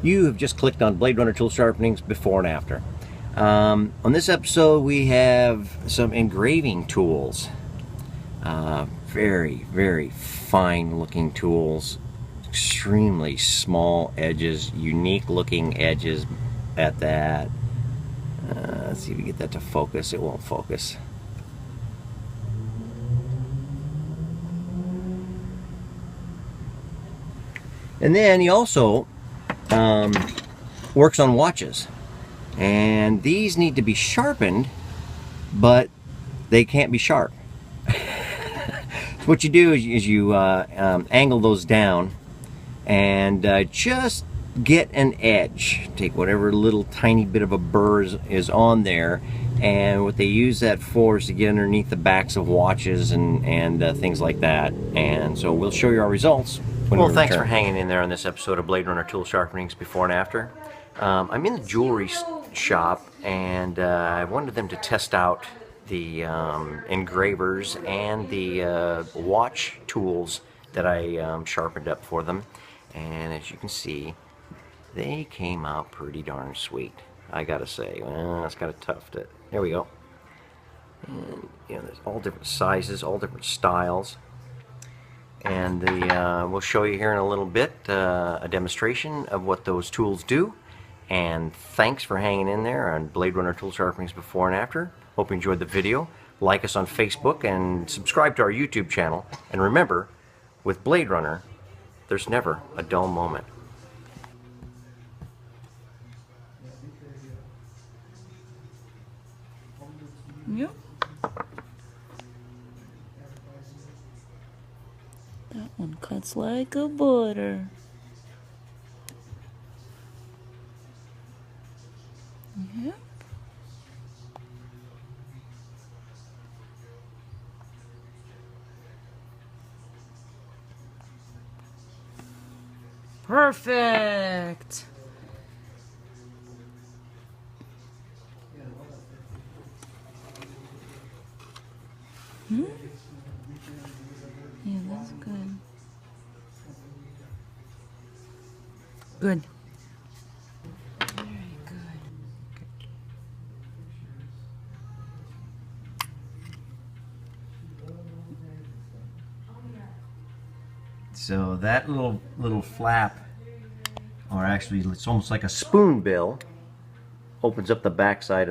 You have just clicked on Bladerunner Tool Sharpening's Before and After. On this episode we have some engraving tools. Very, very fine looking tools. Extremely small edges, unique looking edges at that. Let's see if we get that to focus. It won't focus. And then he also works on watches, and these need to be sharpened, but they can't be sharp. So what you do is you angle those down and just get an edge. Take whatever little tiny bit of a burr is on there, and what they use that for is to get underneath the backs of watches and things like that. And so we'll show you our results. Well, thanks for hanging in there on this episode of Bladerunner Tool Sharpening's Before and After. I'm in the jewelry shop, and I wanted them to test out the engravers and the watch tools that I sharpened up for them. And as you can see, they came out pretty darn sweet, I gotta say. Well, it's kind of tough to... There we go. And, you know, there's all different sizes, all different styles. And we'll show you here in a little bit a demonstration of what those tools do. And thanks for hanging in there on Bladerunner Tool Sharpening's Before and After. Hope you enjoyed the video. Like us on Facebook and subscribe to our YouTube channel. And remember, with Bladerunner, there's never a dull moment. Yep. That one cuts like a butter. Yep. Perfect. Yeah, that's good. Good. Very good. So that little flap, or actually it's almost like a spoon bill, opens up the backside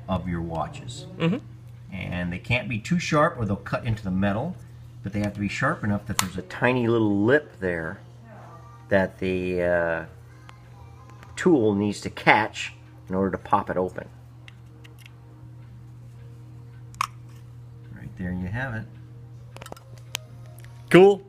of your watches. And they can't be too sharp or they'll cut into the metal, but they have to be sharp enough that there's a tiny little lip there that the tool needs to catch in order to pop it open. Right there you have it. Cool.